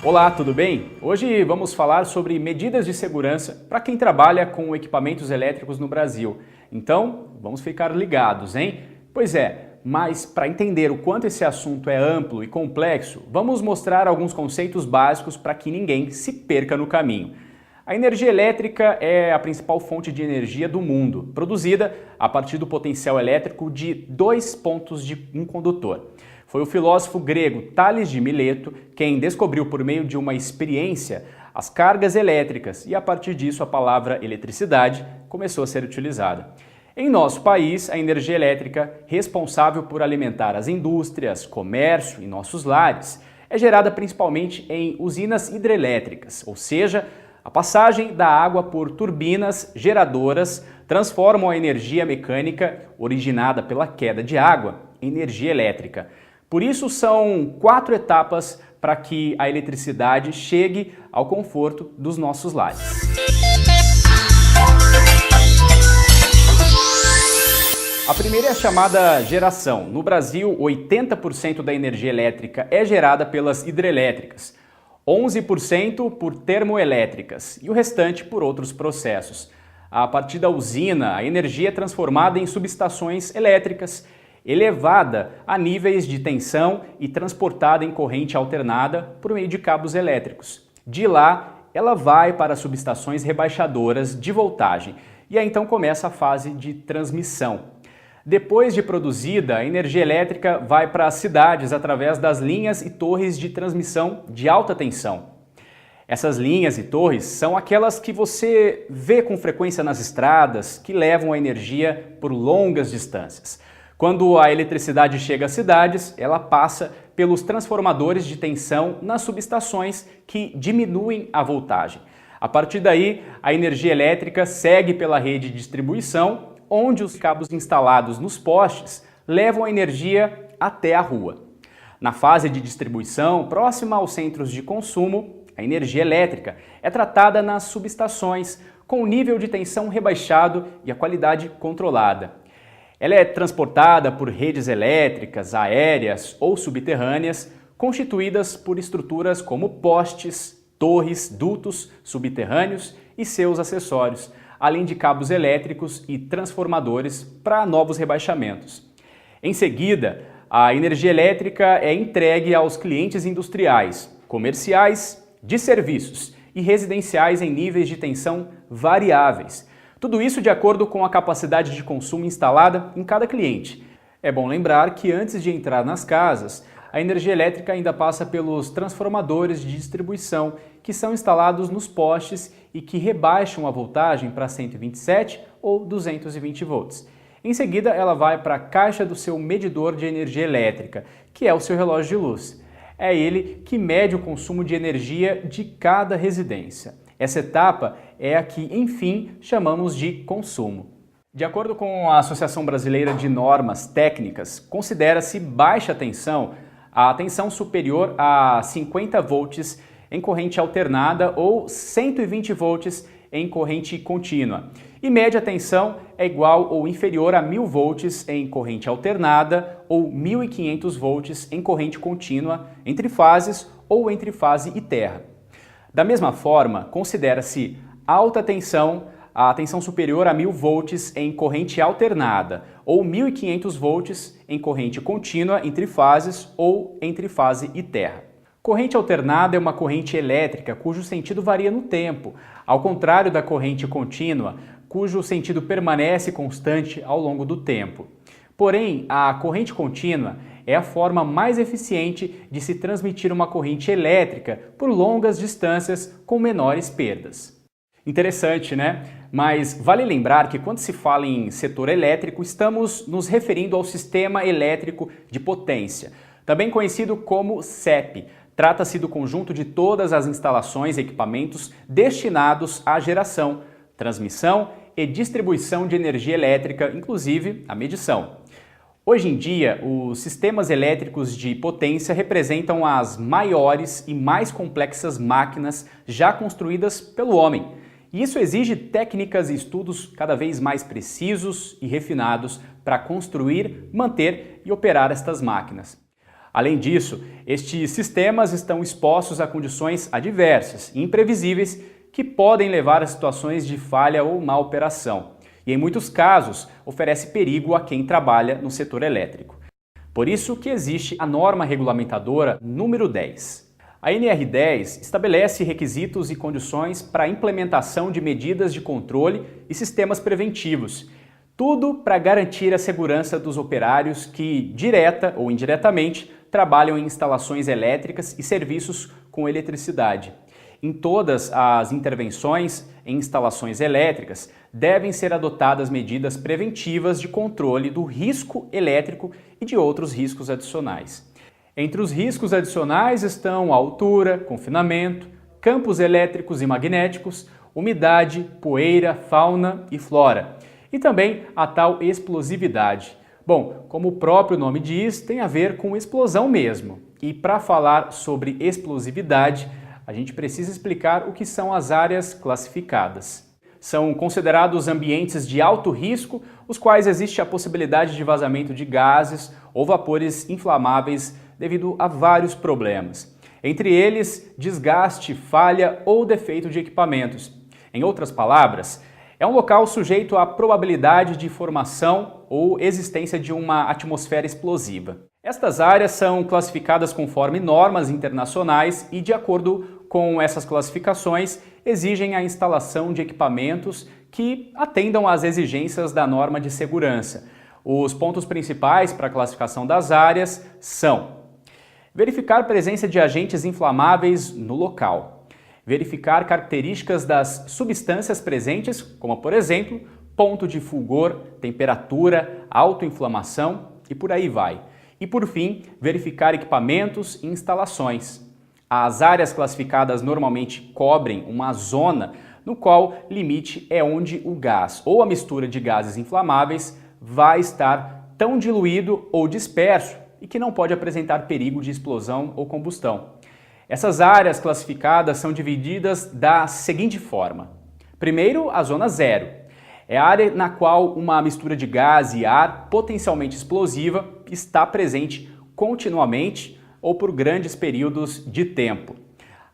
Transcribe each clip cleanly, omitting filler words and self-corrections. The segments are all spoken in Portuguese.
Olá, tudo bem? Hoje vamos falar sobre medidas de segurança para quem trabalha com equipamentos elétricos no Brasil. Então, vamos ficar ligados, hein? Pois é, mas para entender o quanto esse assunto é amplo e complexo, vamos mostrar alguns conceitos básicos para que ninguém se perca no caminho. A energia elétrica é a principal fonte de energia do mundo, produzida a partir do potencial elétrico de dois pontos de um condutor. Foi o filósofo grego Tales de Mileto quem descobriu por meio de uma experiência as cargas elétricas e a partir disso a palavra eletricidade começou a ser utilizada. Em nosso país, a energia elétrica, responsável por alimentar as indústrias, comércio e nossos lares, é gerada principalmente em usinas hidrelétricas, ou seja, a passagem da água por turbinas geradoras transformam a energia mecânica originada pela queda de água em energia elétrica. Por isso, são 4 etapas para que a eletricidade chegue ao conforto dos nossos lares. A primeira é a chamada geração. No Brasil, 80% da energia elétrica é gerada pelas hidrelétricas, 11% por termoelétricas e o restante por outros processos. A partir da usina, a energia é transformada em subestações elétricas, elevada a níveis de tensão e transportada em corrente alternada por meio de cabos elétricos. De lá, ela vai para subestações rebaixadoras de voltagem e aí então começa a fase de transmissão. Depois de produzida, a energia elétrica vai para as cidades através das linhas e torres de transmissão de alta tensão. Essas linhas e torres são aquelas que você vê com frequência nas estradas, que levam a energia por longas distâncias. Quando a eletricidade chega às cidades, ela passa pelos transformadores de tensão nas subestações que diminuem a voltagem. A partir daí, a energia elétrica segue pela rede de distribuição, onde os cabos instalados nos postes levam a energia até a rua. Na fase de distribuição, próxima aos centros de consumo, a energia elétrica é tratada nas subestações, com o nível de tensão rebaixado e a qualidade controlada. Ela é transportada por redes elétricas, aéreas ou subterrâneas, constituídas por estruturas como postes, torres, dutos subterrâneos e seus acessórios, além de cabos elétricos e transformadores para novos rebaixamentos. Em seguida, a energia elétrica é entregue aos clientes industriais, comerciais, de serviços e residenciais em níveis de tensão variáveis. Tudo isso de acordo com a capacidade de consumo instalada em cada cliente. É bom lembrar que antes de entrar nas casas, a energia elétrica ainda passa pelos transformadores de distribuição que são instalados nos postes e que rebaixam a voltagem para 127 ou 220 volts. Em seguida, ela vai para a caixa do seu medidor de energia elétrica, que é o seu relógio de luz. É ele que mede o consumo de energia de cada residência. Essa etapa é a que, enfim, chamamos de consumo. De acordo com a Associação Brasileira de Normas Técnicas, considera-se baixa tensão a tensão superior a 50 volts em corrente alternada ou 120 volts em corrente contínua. E média tensão é igual ou inferior a 1000 volts em corrente alternada ou 1500 volts em corrente contínua entre fases ou entre fase e terra. Da mesma forma, considera-se alta tensão a tensão superior a 1000 volts em corrente alternada ou 1500 volts em corrente contínua entre fases ou entre fase e terra. Corrente alternada é uma corrente elétrica cujo sentido varia no tempo, ao contrário da corrente contínua, cujo sentido permanece constante ao longo do tempo. Porém, a corrente contínua é a forma mais eficiente de se transmitir uma corrente elétrica por longas distâncias com menores perdas. Interessante, né? Mas vale lembrar que quando se fala em setor elétrico, estamos nos referindo ao sistema elétrico de potência, também conhecido como CEP. Trata-se do conjunto de todas as instalações e equipamentos destinados à geração, transmissão e distribuição de energia elétrica, inclusive a medição. Hoje em dia, os sistemas elétricos de potência representam as maiores e mais complexas máquinas já construídas pelo homem. E isso exige técnicas e estudos cada vez mais precisos e refinados para construir, manter e operar estas máquinas. Além disso, estes sistemas estão expostos a condições adversas e imprevisíveis que podem levar a situações de falha ou má operação, e em muitos casos oferece perigo a quem trabalha no setor elétrico. Por isso que existe a norma regulamentadora número 10. A NR10 estabelece requisitos e condições para a implementação de medidas de controle e sistemas preventivos, tudo para garantir a segurança dos operários que, direta ou indiretamente, trabalham em instalações elétricas e serviços com eletricidade. Em todas as intervenções em instalações elétricas, devem ser adotadas medidas preventivas de controle do risco elétrico e de outros riscos adicionais. Entre os riscos adicionais estão a altura, confinamento, campos elétricos e magnéticos, umidade, poeira, fauna e flora, e também a tal explosividade. Bom, como o próprio nome diz, tem a ver com explosão mesmo. E para falar sobre explosividade, a gente precisa explicar o que são as áreas classificadas. São considerados ambientes de alto risco, os quais existe a possibilidade de vazamento de gases ou vapores inflamáveis devido a vários problemas. Entre eles, desgaste, falha ou defeito de equipamentos. Em outras palavras, é um local sujeito à probabilidade de formação ou existência de uma atmosfera explosiva. Estas áreas são classificadas conforme normas internacionais e, de acordo com essas classificações, exigem a instalação de equipamentos que atendam às exigências da norma de segurança. Os pontos principais para a classificação das áreas são: verificar a presença de agentes inflamáveis no local, verificar características das substâncias presentes, como por exemplo, ponto de fulgor, temperatura, autoinflamação e por aí vai. E por fim, verificar equipamentos e instalações. As áreas classificadas normalmente cobrem uma zona no qual limite é onde o gás ou a mistura de gases inflamáveis vai estar tão diluído ou disperso e que não pode apresentar perigo de explosão ou combustão. Essas áreas classificadas são divididas da seguinte forma. Primeiro, a zona 0. É a área na qual uma mistura de gás e ar potencialmente explosiva está presente continuamente ou por grandes períodos de tempo.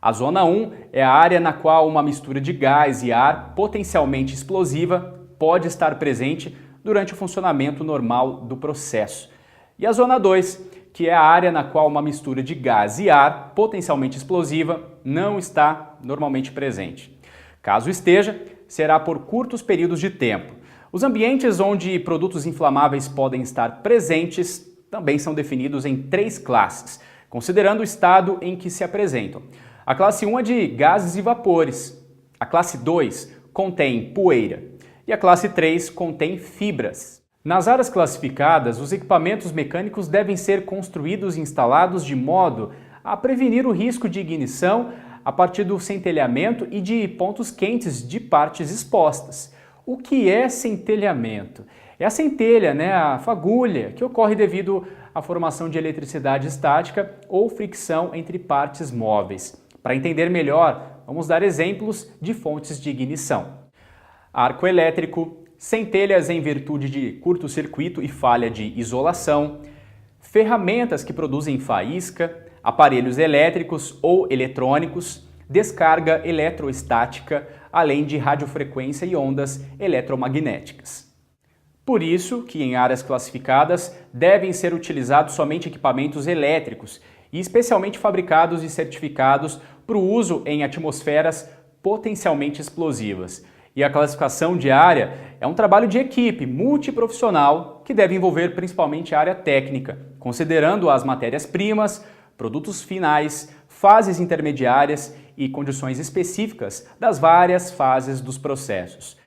A zona 1 é a área na qual uma mistura de gás e ar potencialmente explosiva pode estar presente durante o funcionamento normal do processo. E a zona 2, que é a área na qual uma mistura de gás e ar potencialmente explosiva não está normalmente presente. Caso esteja, será por curtos períodos de tempo. Os ambientes onde produtos inflamáveis podem estar presentes também são definidos em 3 classes, considerando o estado em que se apresentam. A classe 1 é de gases e vapores, a classe 2 contém poeira e a classe 3 contém fibras. Nas áreas classificadas, os equipamentos mecânicos devem ser construídos e instalados de modo a prevenir o risco de ignição a partir do centelhamento e de pontos quentes de partes expostas. O que é centelhamento? É a centelha, a fagulha, que ocorre devido à formação de eletricidade estática ou fricção entre partes móveis. Para entender melhor, vamos dar exemplos de fontes de ignição. Arco elétrico, centelhas em virtude de curto-circuito e falha de isolação, ferramentas que produzem faísca, aparelhos elétricos ou eletrônicos, descarga eletroestática, além de radiofrequência e ondas eletromagnéticas. Por isso que em áreas classificadas devem ser utilizados somente equipamentos elétricos e especialmente fabricados e certificados para o uso em atmosferas potencialmente explosivas. E a classificação de área é um trabalho de equipe multiprofissional que deve envolver principalmente a área técnica, considerando as matérias-primas, produtos finais, fases intermediárias e condições específicas das várias fases dos processos.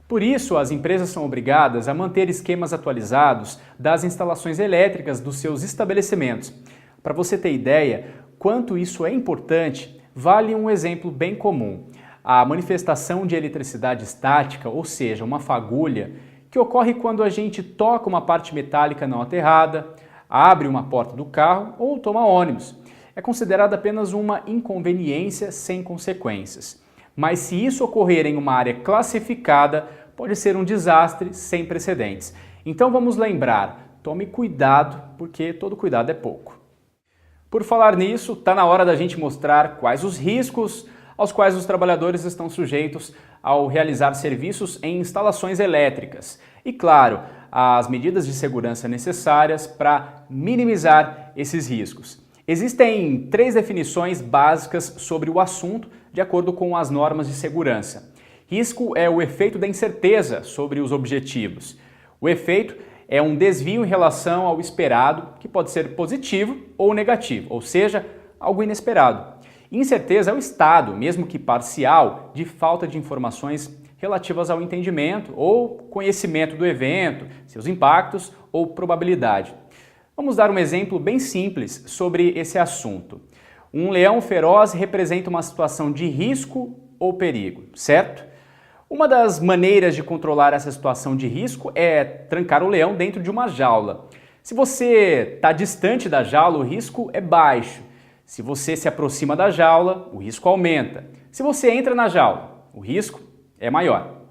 Por isso, as empresas são obrigadas a manter esquemas atualizados das instalações elétricas dos seus estabelecimentos. Para você ter ideia quanto isso é importante, vale um exemplo bem comum. A manifestação de eletricidade estática, ou seja, uma fagulha, que ocorre quando a gente toca uma parte metálica não aterrada, abre uma porta do carro ou toma ônibus. É considerada apenas uma inconveniência sem consequências. Mas se isso ocorrer em uma área classificada, pode ser um desastre sem precedentes. Então vamos lembrar, tome cuidado, porque todo cuidado é pouco. Por falar nisso, está na hora da gente mostrar quais os riscos aos quais os trabalhadores estão sujeitos ao realizar serviços em instalações elétricas. E, claro, as medidas de segurança necessárias para minimizar esses riscos. Existem 3 definições básicas sobre o assunto, de acordo com as normas de segurança. Risco é o efeito da incerteza sobre os objetivos. O efeito é um desvio em relação ao esperado, que pode ser positivo ou negativo, ou seja, algo inesperado. Incerteza é o estado, mesmo que parcial, de falta de informações relativas ao entendimento ou conhecimento do evento, seus impactos ou probabilidade. Vamos dar um exemplo bem simples sobre esse assunto. Um leão feroz representa uma situação de risco ou perigo, certo? Uma das maneiras de controlar essa situação de risco é trancar o leão dentro de uma jaula. Se você está distante da jaula, o risco é baixo. Se você se aproxima da jaula, o risco aumenta. Se você entra na jaula, o risco é maior.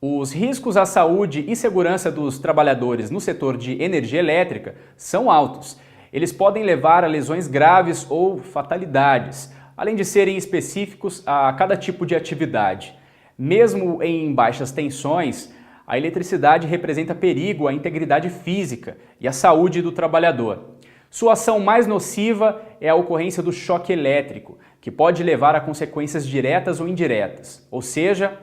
Os riscos à saúde e segurança dos trabalhadores no setor de energia elétrica são altos. Eles podem levar a lesões graves ou fatalidades, além de serem específicos a cada tipo de atividade. Mesmo em baixas tensões, a eletricidade representa perigo à integridade física e à saúde do trabalhador. Sua ação mais nociva é a ocorrência do choque elétrico, que pode levar a consequências diretas ou indiretas, ou seja,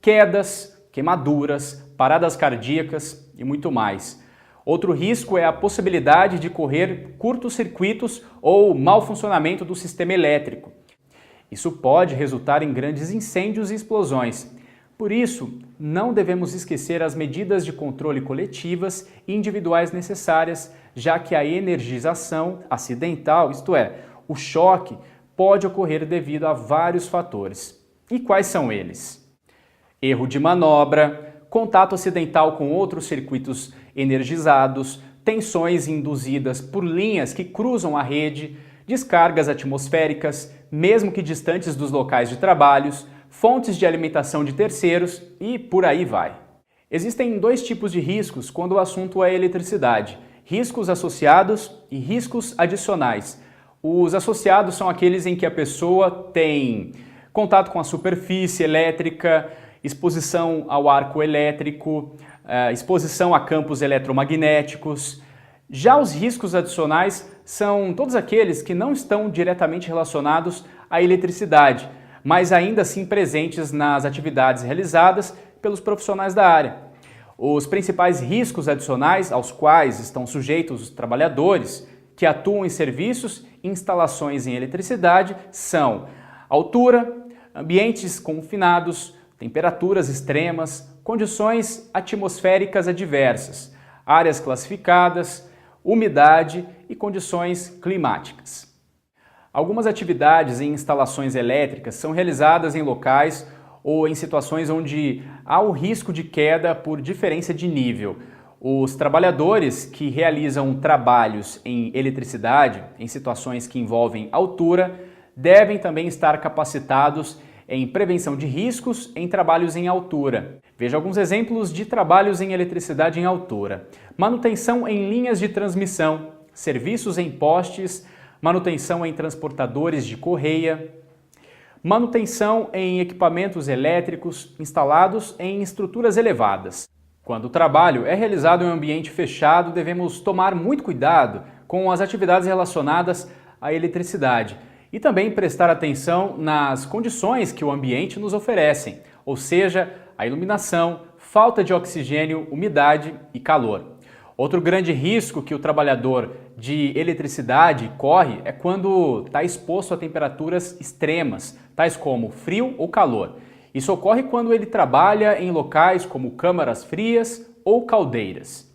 quedas, queimaduras, paradas cardíacas e muito mais. Outro risco é a possibilidade de correr curtos-circuitos ou mau funcionamento do sistema elétrico. Isso pode resultar em grandes incêndios e explosões. Por isso, não devemos esquecer as medidas de controle coletivas e individuais necessárias, já que a energização acidental, isto é, o choque, pode ocorrer devido a vários fatores. E quais são eles? Erro de manobra, contato acidental com outros circuitos energizados, tensões induzidas por linhas que cruzam a rede, descargas atmosféricas, mesmo que distantes dos locais de trabalhos, fontes de alimentação de terceiros e por aí vai. Existem 2 tipos de riscos quando o assunto é eletricidade: riscos associados e riscos adicionais. Os associados são aqueles em que a pessoa tem contato com a superfície elétrica, exposição ao arco elétrico, exposição a campos eletromagnéticos. Já os riscos adicionais são todos aqueles que não estão diretamente relacionados à eletricidade, mas ainda assim presentes nas atividades realizadas pelos profissionais da área. Os principais riscos adicionais aos quais estão sujeitos os trabalhadores que atuam em serviços e instalações em eletricidade são altura, ambientes confinados, temperaturas extremas, condições atmosféricas adversas, áreas classificadas, umidade e condições climáticas. Algumas atividades em instalações elétricas são realizadas em locais ou em situações onde há o risco de queda por diferença de nível. Os trabalhadores que realizam trabalhos em eletricidade, em situações que envolvem altura, devem também estar capacitados em prevenção de riscos em trabalhos em altura. Veja alguns exemplos de trabalhos em eletricidade em altura: manutenção em linhas de transmissão, serviços em postes, manutenção em transportadores de correia, manutenção em equipamentos elétricos instalados em estruturas elevadas. Quando o trabalho é realizado em um ambiente fechado, devemos tomar muito cuidado com as atividades relacionadas à eletricidade e também prestar atenção nas condições que o ambiente nos oferece, ou seja, a iluminação, falta de oxigênio, umidade e calor. Outro grande risco que o trabalhador de eletricidade corre é quando está exposto a temperaturas extremas, tais como frio ou calor. Isso ocorre quando ele trabalha em locais como câmaras frias ou caldeiras.